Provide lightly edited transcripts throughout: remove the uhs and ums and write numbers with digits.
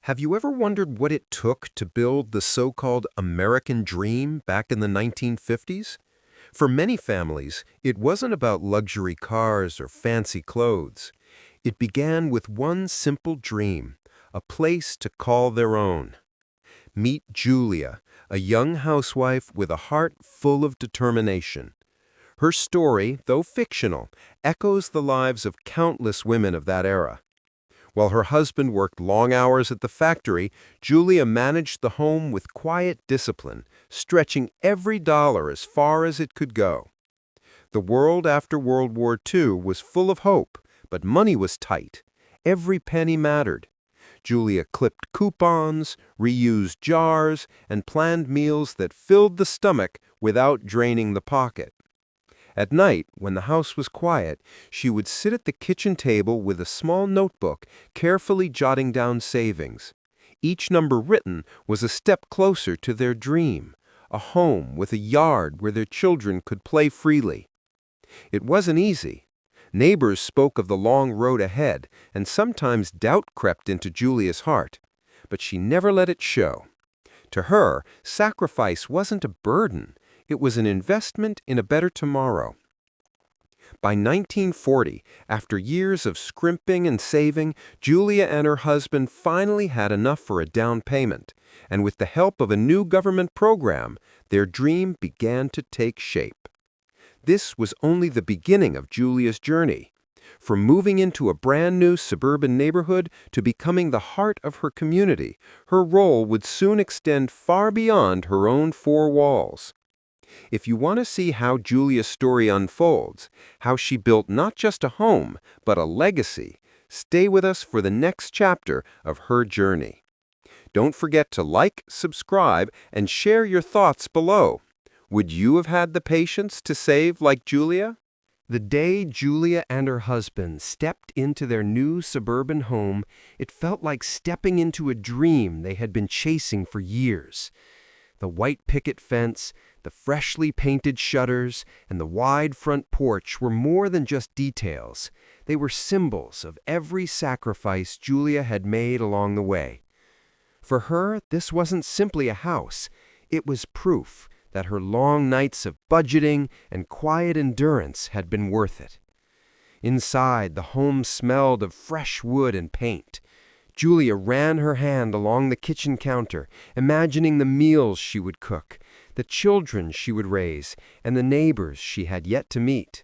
Have you ever wondered what it took to build the so-called American dream back in the 1950s? For many families, it wasn't about luxury cars or fancy clothes. It began with one simple dream, a place to call their own. Meet Julia, a young housewife with a heart full of determination. Her story, though fictional, echoes the lives of countless women of that era. While her husband worked long hours at the factory, Julia managed the home with quiet discipline, stretching every dollar as far as it could go. The world after World War II was full of hope, but money was tight. Every penny mattered. Julia clipped coupons, reused jars, and planned meals that filled the stomach without draining the pocket. At night, when the house was quiet, she would sit at the kitchen table with a small notebook, carefully jotting down savings. Each number written was a step closer to their dream, a home with a yard where their children could play freely. It wasn't easy. Neighbors spoke of the long road ahead, and sometimes doubt crept into Julia's heart. But she never let it show. To her, sacrifice wasn't a burden. It was an investment in a better tomorrow. By 1940, after years of scrimping and saving, Julia and her husband finally had enough for a down payment, and with the help of a new government program, their dream began to take shape. This was only the beginning of Julia's journey. From moving into a brand new suburban neighborhood to becoming the heart of her community, her role would soon extend far beyond her own four walls. If you want to see how Julia's story unfolds, how she built not just a home, but a legacy, stay with us for the next chapter of her journey. Don't forget to like, subscribe, and share your thoughts below. Would you have had the patience to save like Julia? The day Julia and her husband stepped into their new suburban home, it felt like stepping into a dream they had been chasing for years. The white picket fence, the freshly painted shutters, and the wide front porch were more than just details. They were symbols of every sacrifice Julia had made along the way. For her, this wasn't simply a house. It was proof that her long nights of budgeting and quiet endurance had been worth it. Inside, the home smelled of fresh wood and paint. Julia ran her hand along the kitchen counter, imagining the meals she would cook, the children she would raise, and the neighbors she had yet to meet.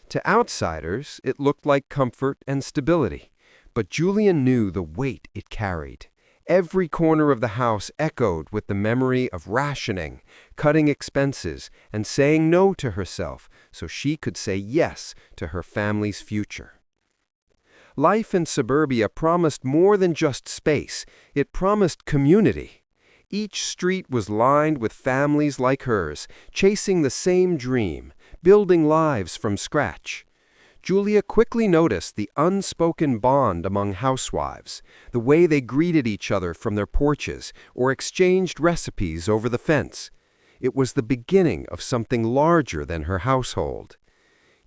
To outsiders, it looked like comfort and stability, but Julia knew the weight it carried. Every corner of the house echoed with the memory of rationing, cutting expenses, and saying no to herself so she could say yes to her family's future. Life in suburbia promised more than just space. It promised community. Each street was lined with families like hers, chasing the same dream, building lives from scratch. Julia quickly noticed the unspoken bond among housewives, the way they greeted each other from their porches or exchanged recipes over the fence. It was the beginning of something larger than her household.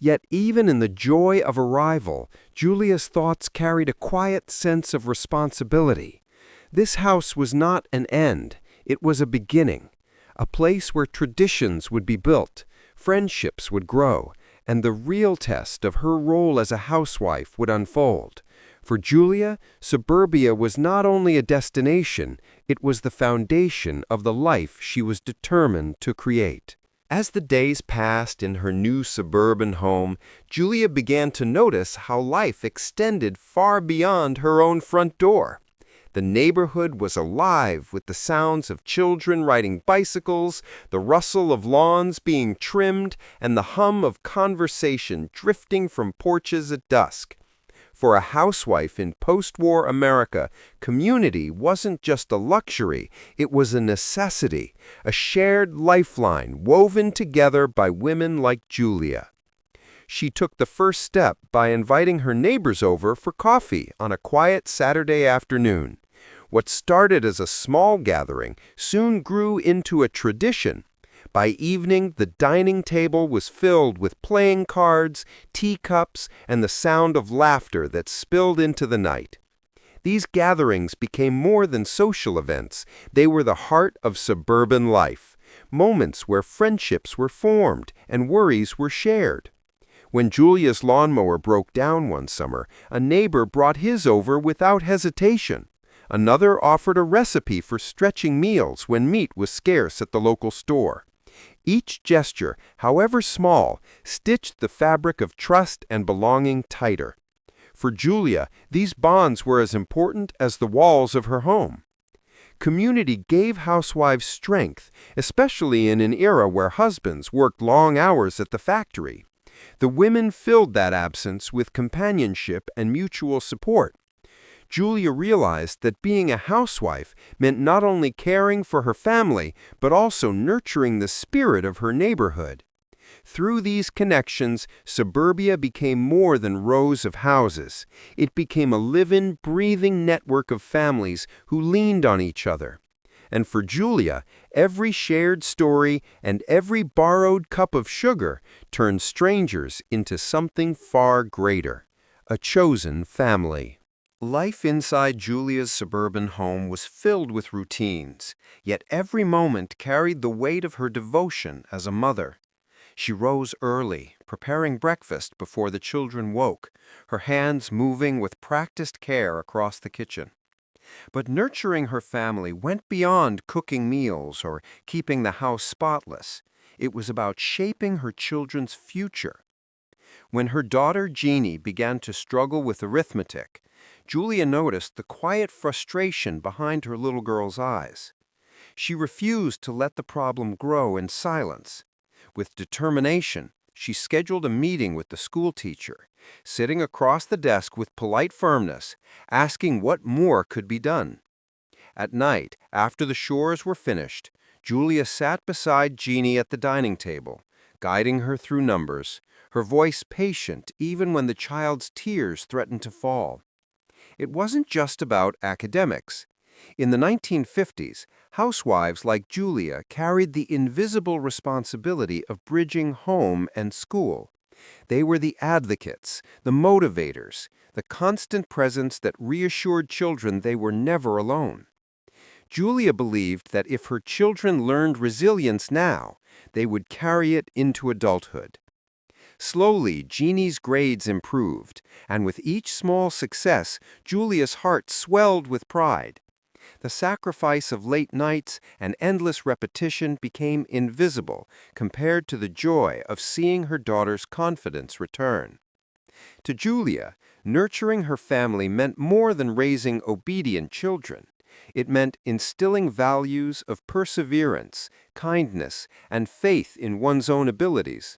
Yet even in the joy of arrival, Julia's thoughts carried a quiet sense of responsibility. This house was not an end, it was a beginning, a place where traditions would be built, friendships would grow, and the real test of her role as a housewife would unfold. For Julia, suburbia was not only a destination, it was the foundation of the life she was determined to create. As the days passed in her new suburban home, Julia began to notice how life extended far beyond her own front door. The neighborhood was alive with the sounds of children riding bicycles, the rustle of lawns being trimmed, and the hum of conversation drifting from porches at dusk. For a housewife in post-war America, community wasn't just a luxury, it was a necessity, a shared lifeline woven together by women like Julia. She took the first step by inviting her neighbors over for coffee on a quiet Saturday afternoon. What started as a small gathering soon grew into a tradition. By evening, the dining table was filled with playing cards, teacups, and the sound of laughter that spilled into the night. These gatherings became more than social events. They were the heart of suburban life, moments where friendships were formed and worries were shared. When Julia's lawnmower broke down one summer, a neighbor brought his over without hesitation. Another offered a recipe for stretching meals when meat was scarce at the local store. Each gesture, however small, stitched the fabric of trust and belonging tighter. For Julia, these bonds were as important as the walls of her home. Community gave housewives strength, especially in an era where husbands worked long hours at the factory. The women filled that absence with companionship and mutual support. Julia realized that being a housewife meant not only caring for her family, but also nurturing the spirit of her neighborhood. Through these connections, suburbia became more than rows of houses. It became a living, breathing network of families who leaned on each other. And for Julia, every shared story and every borrowed cup of sugar turned strangers into something far greater, a chosen family. Life inside Julia's suburban home was filled with routines, yet every moment carried the weight of her devotion as a mother. She rose early, preparing breakfast before the children woke, her hands moving with practiced care across the kitchen. But nurturing her family went beyond cooking meals or keeping the house spotless. It was about shaping her children's future. When her daughter Jeannie began to struggle with arithmetic, Julia noticed the quiet frustration behind her little girl's eyes. She refused to let the problem grow in silence. With determination, she scheduled a meeting with the school teacher, sitting across the desk with polite firmness, asking what more could be done. At night, after the chores were finished, Julia sat beside Jeannie at the dining table, guiding her through numbers, her voice patient even when the child's tears threatened to fall. It wasn't just about academics. In the 1950s, housewives like Julia carried the invisible responsibility of bridging home and school. They were the advocates, the motivators, the constant presence that reassured children they were never alone. Julia believed that if her children learned resilience now, they would carry it into adulthood. Slowly, Jeannie's grades improved, and with each small success, Julia's heart swelled with pride. The sacrifice of late nights and endless repetition became invisible compared to the joy of seeing her daughter's confidence return. To Julia, nurturing her family meant more than raising obedient children. It meant instilling values of perseverance, kindness, and faith in one's own abilities.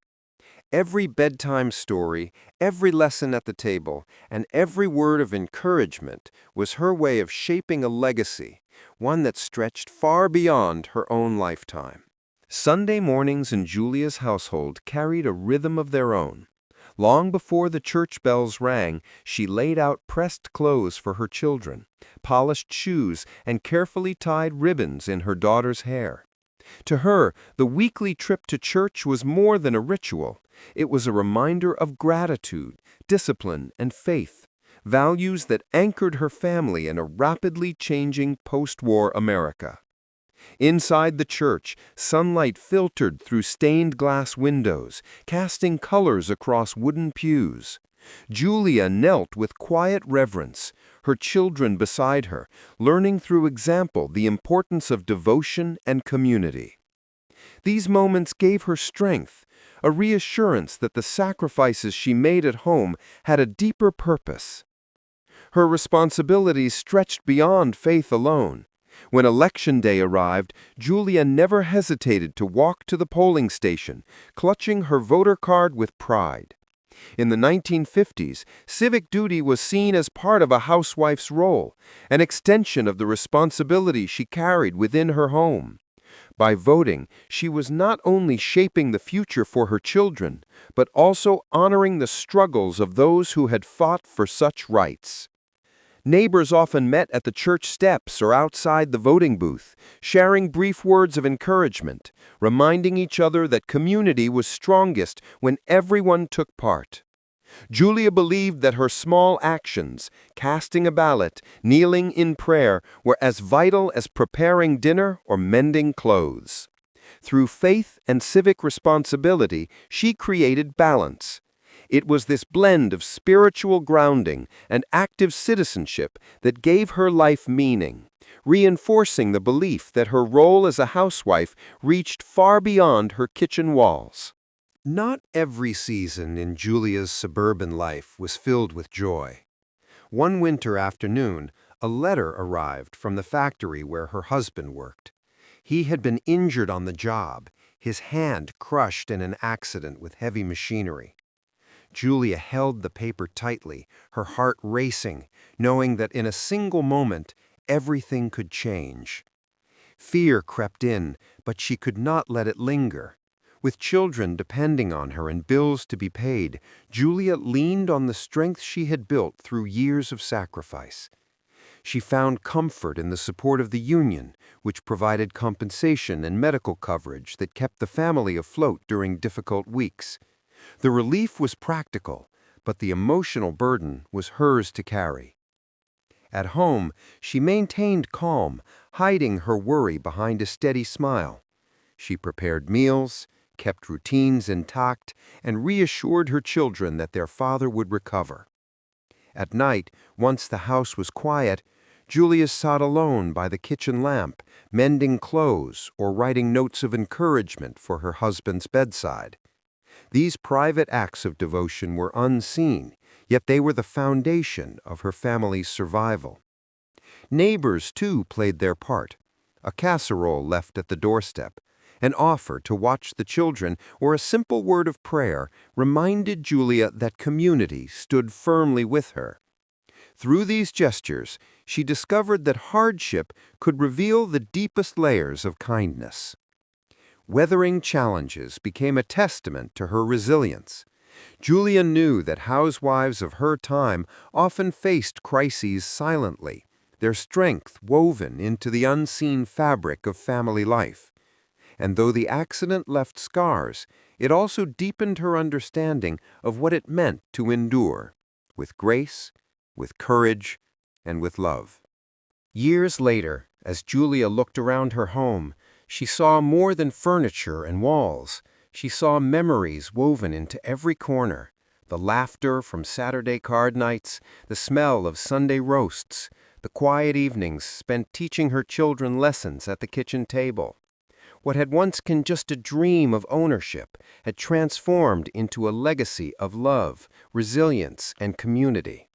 Every bedtime story, every lesson at the table, and every word of encouragement was her way of shaping a legacy, one that stretched far beyond her own lifetime. Sunday mornings in Julia's household carried a rhythm of their own. Long before the church bells rang, she laid out pressed clothes for her children, polished shoes, and carefully tied ribbons in her daughter's hair. To her, the weekly trip to church was more than a ritual. It was a reminder of gratitude, discipline, and faith, values that anchored her family in a rapidly changing post-war America. Inside the church, sunlight filtered through stained glass windows, casting colors across wooden pews. Julia knelt with quiet reverence, her children beside her, learning through example the importance of devotion and community. These moments gave her strength, a reassurance that the sacrifices she made at home had a deeper purpose. Her responsibilities stretched beyond faith alone. When Election Day arrived, Julia never hesitated to walk to the polling station, clutching her voter card with pride. In the 1950s, civic duty was seen as part of a housewife's role, an extension of the responsibility she carried within her home. By voting, she was not only shaping the future for her children, but also honoring the struggles of those who had fought for such rights. Neighbors often met at the church steps or outside the voting booth, sharing brief words of encouragement, reminding each other that community was strongest when everyone took part. Julia believed that her small actions, casting a ballot, kneeling in prayer, were as vital as preparing dinner or mending clothes. Through faith and civic responsibility, she created balance. It was this blend of spiritual grounding and active citizenship that gave her life meaning, reinforcing the belief that her role as a housewife reached far beyond her kitchen walls. Not every season in Julia's suburban life was filled with joy. One winter afternoon, a letter arrived from the factory where her husband worked. He had been injured on the job, his hand crushed in an accident with heavy machinery. Julia held the paper tightly, her heart racing, knowing that in a single moment, everything could change. Fear crept in, but she could not let it linger. With children depending on her and bills to be paid, Julia leaned on the strength she had built through years of sacrifice. She found comfort in the support of the union, which provided compensation and medical coverage that kept the family afloat during difficult weeks. The relief was practical, but the emotional burden was hers to carry. At home, she maintained calm, hiding her worry behind a steady smile. She prepared meals, kept routines intact, and reassured her children that their father would recover. At night, once the house was quiet, Julia sat alone by the kitchen lamp, mending clothes or writing notes of encouragement for her husband's bedside. These private acts of devotion were unseen, yet they were the foundation of her family's survival. Neighbors, too, played their part. A casserole left at the doorstep, an offer to watch the children, or a simple word of prayer reminded Julia that community stood firmly with her. Through these gestures, she discovered that hardship could reveal the deepest layers of kindness. Weathering challenges became a testament to her resilience. Julia knew that housewives of her time often faced crises silently, their strength woven into the unseen fabric of family life. And though the accident left scars, it also deepened her understanding of what it meant to endure, with grace, with courage, and with love. Years later, as Julia looked around her home, she saw more than furniture and walls. She saw memories woven into every corner, the laughter from Saturday card nights, the smell of Sunday roasts, the quiet evenings spent teaching her children lessons at the kitchen table. What had once been just a dream of ownership had transformed into a legacy of love, resilience, and community.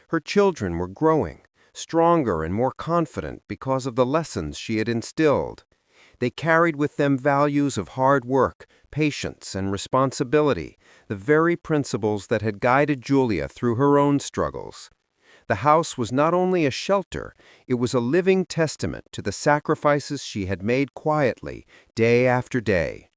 Her children were growing, stronger and more confident because of the lessons she had instilled. They carried with them values of hard work, patience, and responsibility, the very principles that had guided Julia through her own struggles. The house was not only a shelter, it was a living testament to the sacrifices she had made quietly, day after day.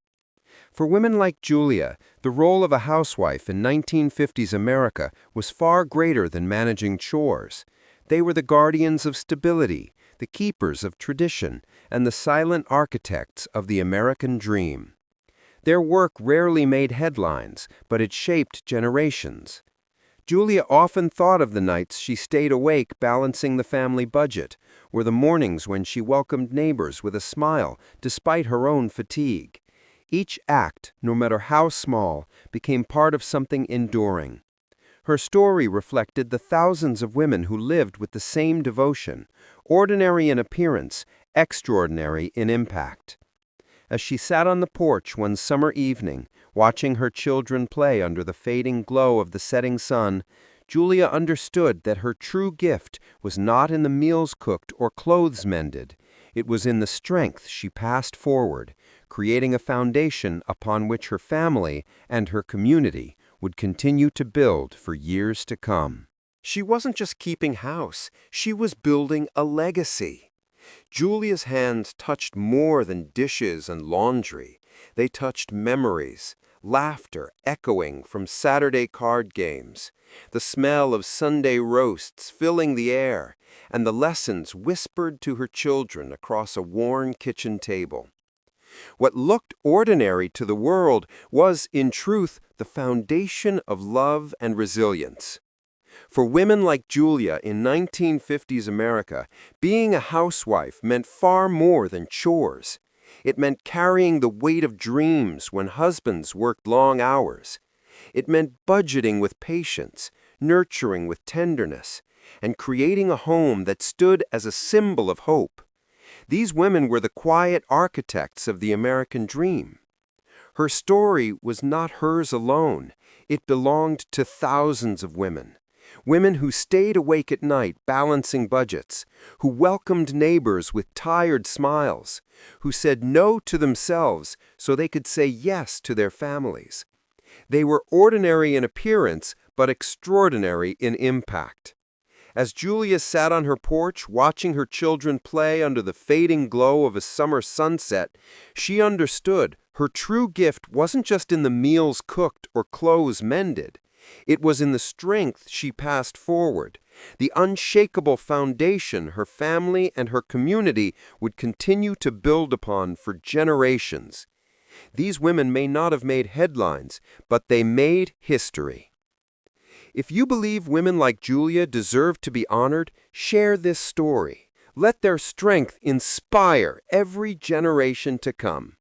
For women like Julia, the role of a housewife in 1950s America was far greater than managing chores. They were the guardians of stability, the keepers of tradition, and the silent architects of the American dream. Their work rarely made headlines, but it shaped generations. Julia often thought of the nights she stayed awake balancing the family budget, or the mornings when she welcomed neighbors with a smile despite her own fatigue. Each act, no matter how small, became part of something enduring. Her story reflected the thousands of women who lived with the same devotion, ordinary in appearance, extraordinary in impact. As she sat on the porch one summer evening, watching her children play under the fading glow of the setting sun, Julia understood that her true gift was not in the meals cooked or clothes mended. It was in the strength she passed forward, creating a foundation upon which her family and her community would continue to build for years to come. She wasn't just keeping house, she was building a legacy. Julia's hands touched more than dishes and laundry. They touched memories, laughter echoing from Saturday card games, the smell of Sunday roasts filling the air, and the lessons whispered to her children across a worn kitchen table. What looked ordinary to the world was, in truth, the foundation of love and resilience. For women like Julia in 1950s America, being a housewife meant far more than chores. It meant carrying the weight of dreams when husbands worked long hours. It meant budgeting with patience, nurturing with tenderness, and creating a home that stood as a symbol of hope. These women were the quiet architects of the American dream. Her story was not hers alone. It belonged to thousands of women. Women who stayed awake at night balancing budgets, who welcomed neighbors with tired smiles, who said no to themselves so they could say yes to their families. They were ordinary in appearance, but extraordinary in impact. As Julia sat on her porch watching her children play under the fading glow of a summer sunset, she understood her true gift wasn't just in the meals cooked or clothes mended. It was in the strength she passed forward, the unshakable foundation her family and her community would continue to build upon for generations. These women may not have made headlines, but they made history. If you believe women like Julia deserve to be honored, share this story. Let their strength inspire every generation to come.